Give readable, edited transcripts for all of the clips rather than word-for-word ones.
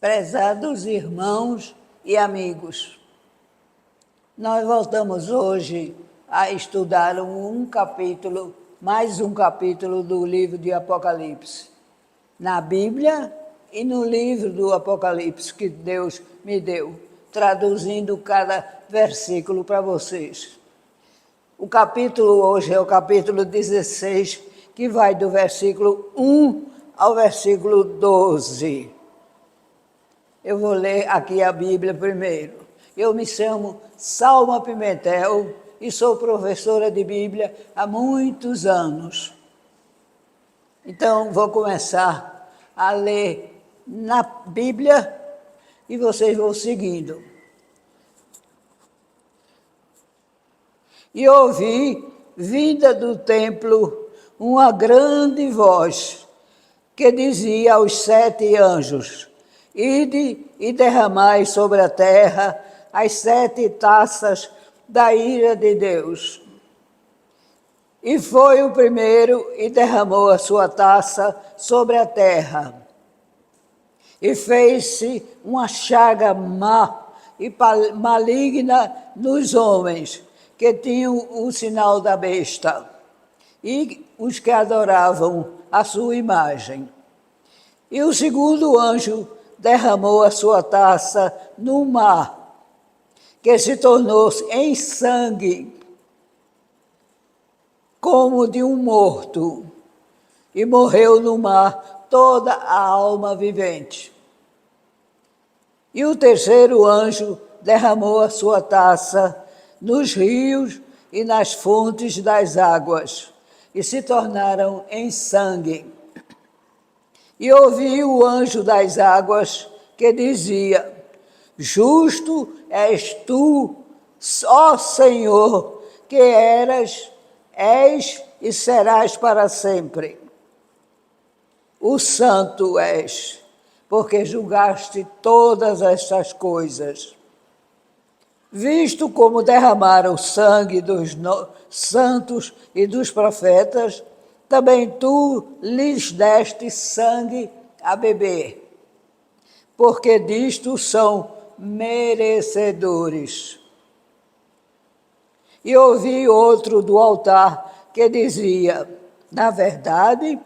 Prezados irmãos e amigos, nós voltamos hoje a estudar mais um capítulo do livro de Apocalipse, na Bíblia e no livro do Apocalipse que Deus me deu, traduzindo cada versículo para vocês. O capítulo hoje é o capítulo 16, que vai do versículo 1 ao versículo 12. Eu vou ler aqui a Bíblia primeiro. Eu me chamo Salma Pimentel e sou professora de Bíblia há muitos anos. Então, vou começar a ler na Bíblia e vocês vão seguindo. E ouvi, vinda do templo, uma grande voz que dizia aos 7 anjos: Ide e derramai sobre a terra as 7 taças da ira de Deus. E foi o primeiro e derramou a sua taça sobre a terra. E fez-se uma chaga má e maligna nos homens que tinham o sinal da besta e os que adoravam a sua imagem. E o segundo anjo derramou a sua taça no mar, que se tornou em sangue, como de um morto, e morreu no mar toda a alma vivente. E o terceiro anjo derramou a sua taça nos rios e nas fontes das águas, e se tornaram em sangue. E ouvi o anjo das águas que dizia: Justo és tu, ó Senhor, que eras, és e serás para sempre. O santo és, porque julgaste todas estas coisas. Visto como derramaram o sangue dos santos e dos profetas, também tu lhes deste sangue a beber, porque disto são merecedores. E ouvi outro do altar que dizia: Na verdade,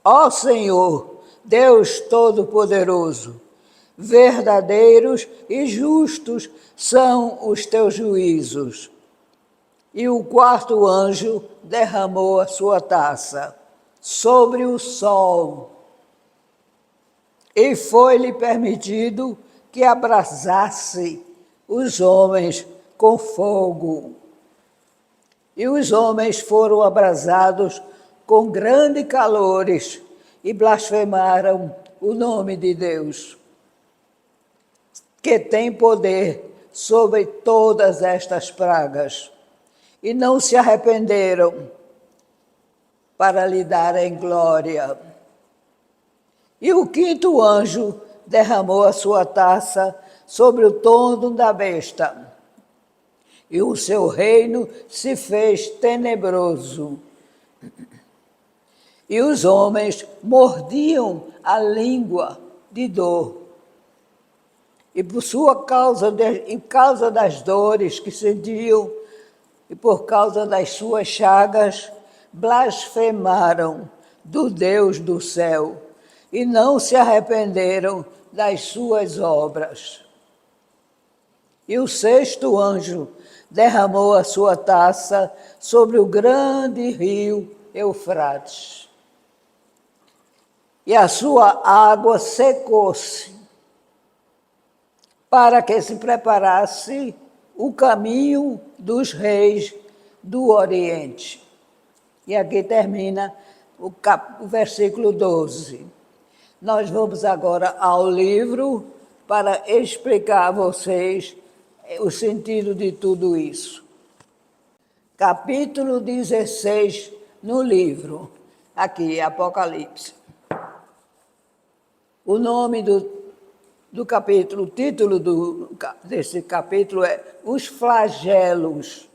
ó Senhor, Deus Todo-Poderoso, verdadeiros e justos são os teus juízos. E o quarto anjo derramou a sua taça sobre o sol, e foi-lhe permitido que abrasasse os homens com fogo. E os homens foram abrasados com grandes calores e blasfemaram o nome de Deus, que tem poder sobre todas estas pragas, e não se arrependeram para lhe darem glória. E o quinto anjo derramou a sua taça sobre o trono da besta, e o seu reino se fez tenebroso. E os homens mordiam a língua de dor. E por causa das dores que sentiam, e por causa das suas chagas, blasfemaram do Deus do céu, e não se arrependeram das suas obras. E o sexto anjo derramou a sua taça sobre o grande rio Eufrates, e a sua água secou-se, para que se preparasse o caminho dos reis do Oriente. E aqui termina o versículo 12. Nós vamos agora ao livro para explicar a vocês o sentido de tudo isso. Capítulo 16 no livro, aqui, Apocalipse. O nome do capítulo, o título desse capítulo é Os Flagelos.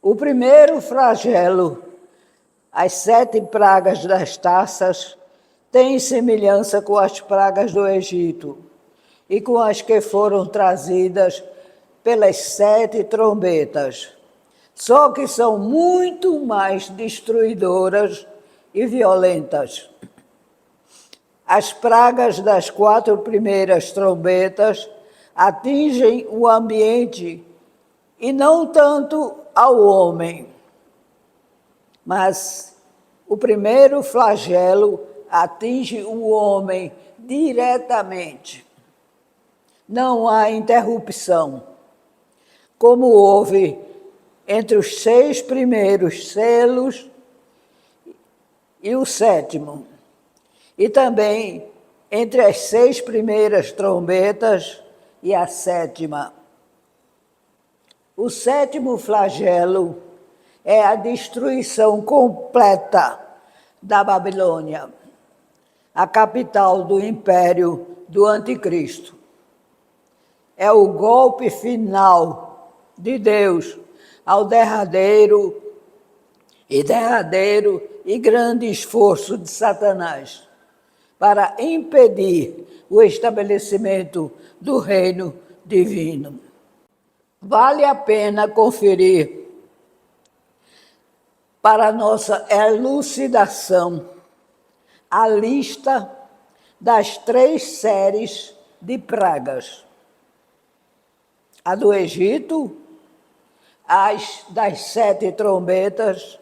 O primeiro flagelo, as 7 pragas das taças, tem semelhança com as pragas do Egito e com as que foram trazidas pelas 7 trombetas, só que são muito mais destruidoras e violentas. As pragas das 4 primeiras trombetas atingem o ambiente e não tanto ao homem, mas o primeiro flagelo atinge o homem diretamente. Não há interrupção, como houve entre os 6 primeiros selos e o 7º, e também entre as 6 primeiras trombetas e a 7ª. O 7º flagelo é a destruição completa da Babilônia, a capital do império do Anticristo. É o golpe final de Deus ao derradeiro e grande esforço de Satanás para impedir o estabelecimento do reino divino. Vale a pena conferir, para nossa elucidação, a lista das 3 séries de pragas: a do Egito, as das 7 trombetas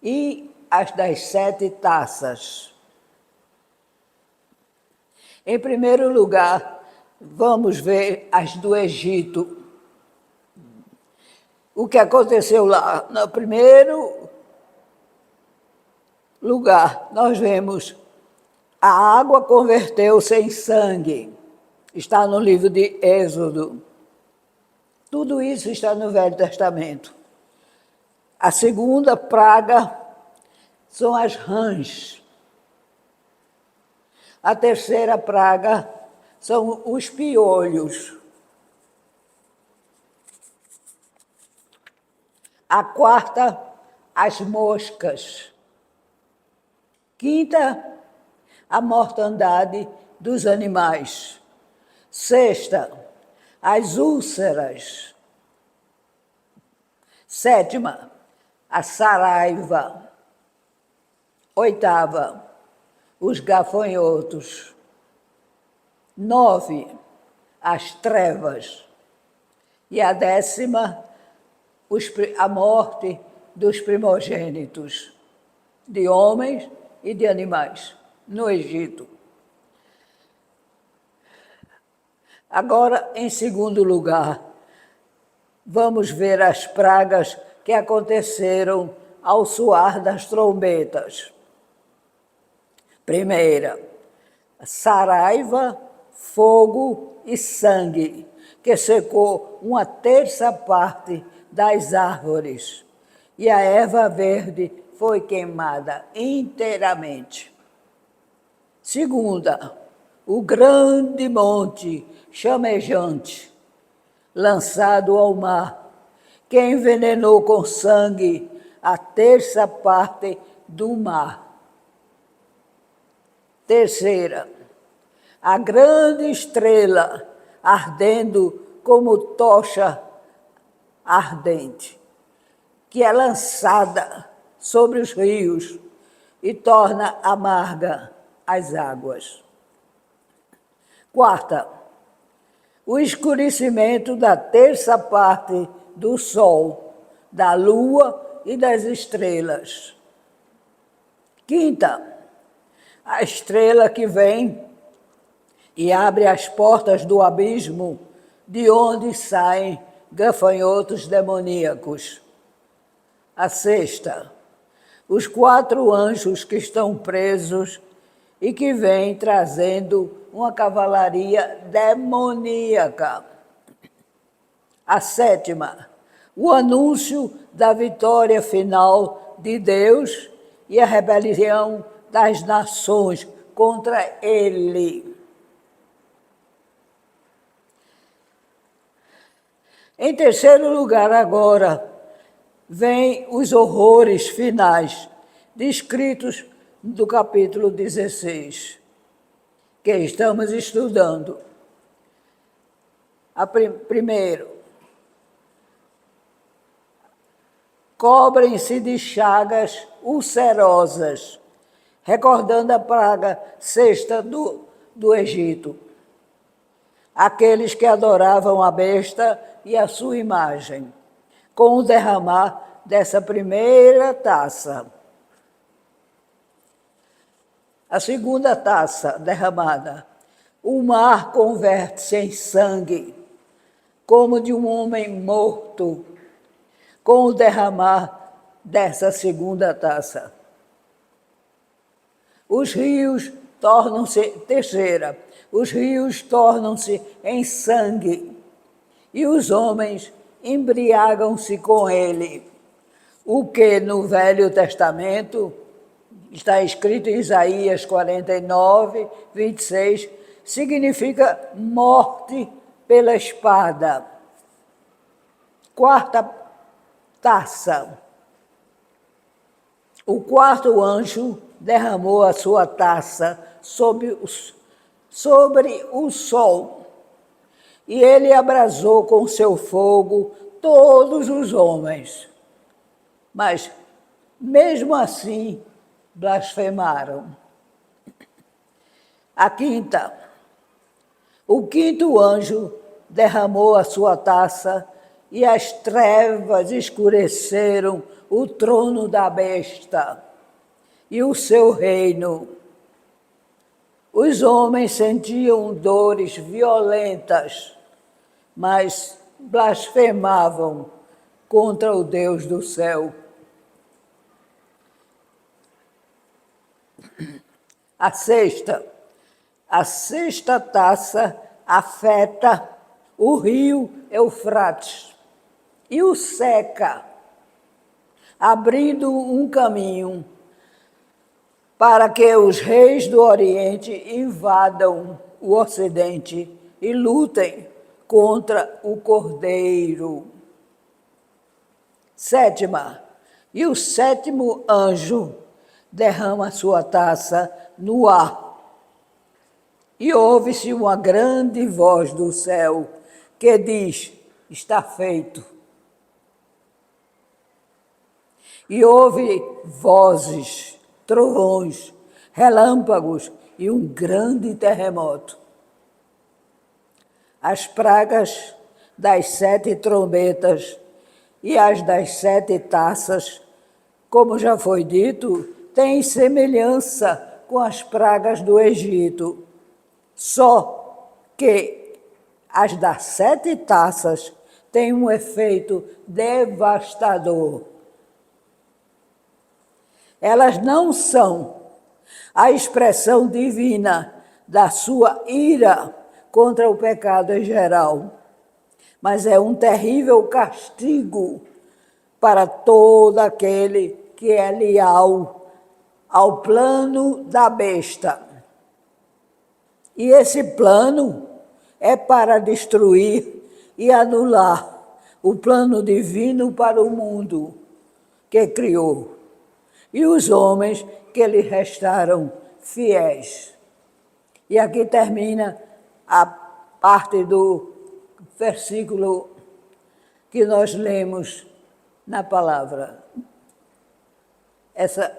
e as das 7 taças. Em primeiro lugar, vamos ver as do Egito. O que aconteceu lá? No primeiro lugar, nós vemos a água converteu-se em sangue. Está no livro de Êxodo. Tudo isso está no Velho Testamento. A segunda praga são as rãs. A terceira praga são os piolhos. A quarta, as moscas. Quinta, a mortandade dos animais. Sexta, as úlceras. Sétima, a saraiva. Oitava, os gafanhotos. 9, as trevas. E a 10ª, a morte dos primogênitos, de homens e de animais, no Egito. Agora, em segundo lugar, vamos ver as pragas que aconteceram ao soar das trombetas. Primeira, saraiva, fogo e sangue, que secou 1/3 parte das árvores, e a erva verde foi queimada inteiramente. Segunda, o grande monte chamejante, lançado ao mar, que envenenou com sangue 1/3 parte do mar. Terceira, a grande estrela ardendo como tocha ardente, que é lançada sobre os rios e torna amarga as águas. Quarta, o escurecimento da 1/3 parte do sol, da lua e das estrelas. Quinta, a estrela que vem e abre as portas do abismo, de onde saem gafanhotos demoníacos. A sexta, os 4 anjos que estão presos e que vêm trazendo uma cavalaria demoníaca. A sétima, o anúncio da vitória final de Deus e a rebelião das nações contra ele. Em terceiro lugar, agora, vêm os horrores finais, descritos do capítulo 16, que estamos estudando. Primeiro, cobrem-se de chagas ulcerosas, recordando a praga sexta do Egito. Aqueles que adoravam a besta e a sua imagem, com o derramar dessa primeira taça. A segunda taça derramada, o mar converte-se em sangue, como de um homem morto, com o derramar dessa segunda taça. Os rios tornam-se, terceira, os rios tornam-se em sangue, e os homens embriagam-se com ele. O que no Velho Testamento está escrito em Isaías 49, 26, significa morte pela espada. Quarta taça. O quarto anjo derramou a sua taça sobre o sol, e ele abrasou com seu fogo todos os homens. Mas, mesmo assim, blasfemaram. A quinta. O quinto anjo derramou a sua taça e as trevas escureceram o trono da besta e o seu reino. Os homens sentiam dores violentas, mas blasfemavam contra o Deus do céu. A sexta taça afeta o rio Eufrates e o seca, abrindo um caminho para que os reis do Oriente invadam o Ocidente e lutem contra o Cordeiro. Sétima, e o sétimo anjo derrama sua taça no ar. E ouve-se uma grande voz do céu que diz: está feito. E houve vozes, trovões, relâmpagos e um grande terremoto. As pragas das 7 trombetas e as das 7 taças, como já foi dito, têm semelhança com as pragas do Egito. Só que as das 7 taças têm um efeito devastador. Elas não são a expressão divina da sua ira contra o pecado em geral, mas é um terrível castigo para todo aquele que é leal ao plano da besta. E esse plano é para destruir e anular o plano divino para o mundo que criou e os homens que lhe restaram fiéis. E aqui termina a parte do versículo que nós lemos na palavra. Essa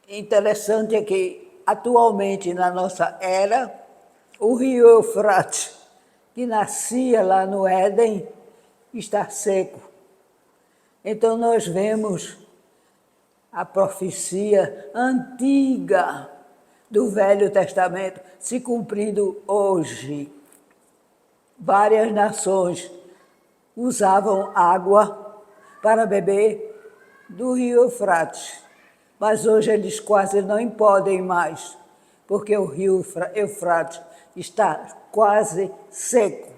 interessante é que, atualmente, na nossa era, o rio Eufrates, que nascia lá no Éden, está seco. Então, nós vemos a profecia antiga do Velho Testamento se cumprindo hoje. Várias nações usavam água para beber do rio Eufrates, mas hoje eles quase não podem mais, porque o rio Eufrates está quase seco.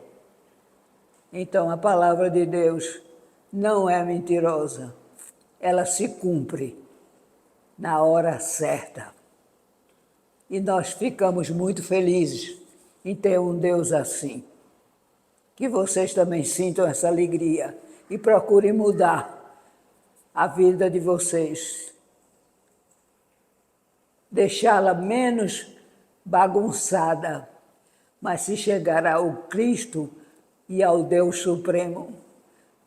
Então, a palavra de Deus não é mentirosa, ela se cumpre na hora certa. E nós ficamos muito felizes em ter um Deus assim. Que vocês também sintam essa alegria e procurem mudar a vida de vocês. deixá-la menos bagunçada, mas se chegar ao Cristo e ao Deus Supremo,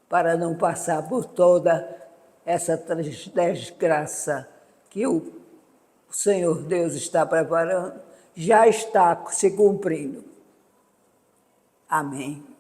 para não passar por toda essa desgraça que o Senhor Deus está preparando, já está se cumprindo. Amém.